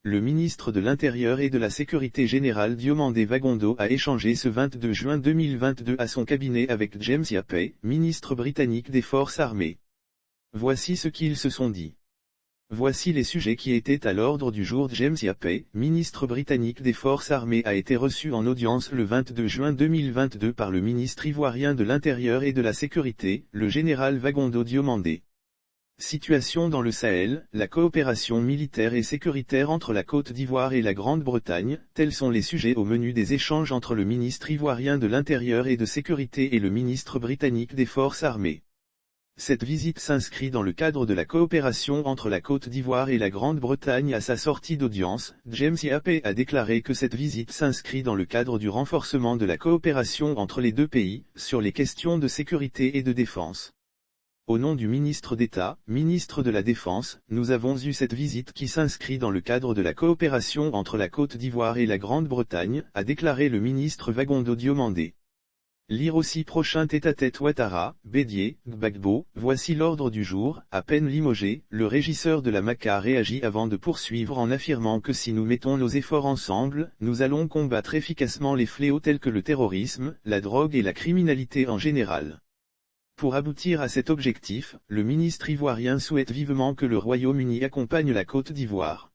le ministre de l'Intérieur et de la Sécurité générale Diomandé Vagondo a échangé ce 22 juin 2022 à son cabinet avec James Yapey, ministre britannique des Forces armées. Voici ce qu'ils se sont dit. Voici les sujets qui étaient à l'ordre du jour. James Yapey, ministre britannique des Forces armées, a été reçu en audience le 22 juin 2022 par le ministre ivoirien de l'Intérieur et de la Sécurité, le général Vagondo Diomandé. Situation dans le Sahel, la coopération militaire et sécuritaire entre la Côte d'Ivoire et la Grande-Bretagne, tels sont les sujets au menu des échanges entre le ministre ivoirien de l'Intérieur et de Sécurité et le ministre britannique des Forces armées. Cette visite s'inscrit dans le cadre de la coopération entre la Côte d'Ivoire et la Grande-Bretagne. À sa sortie d'audience, James Yapey a déclaré que cette visite s'inscrit dans le cadre du renforcement de la coopération entre les deux pays, sur les questions de sécurité et de défense. Au nom du ministre d'État, ministre de la Défense, nous avons eu cette visite qui s'inscrit dans le cadre de la coopération entre la Côte d'Ivoire et la Grande-Bretagne, a déclaré le ministre Vagondo Diomandé. Lire aussi prochain tête-à-tête Ouattara, Bédié, Gbagbo, voici l'ordre du jour. À peine limogé, le régisseur de la MACA réagit avant de poursuivre en affirmant que si nous mettons nos efforts ensemble, nous allons combattre efficacement les fléaux tels que le terrorisme, la drogue et la criminalité en général. Pour aboutir à cet objectif, le ministre ivoirien souhaite vivement que le Royaume-Uni accompagne la Côte d'Ivoire.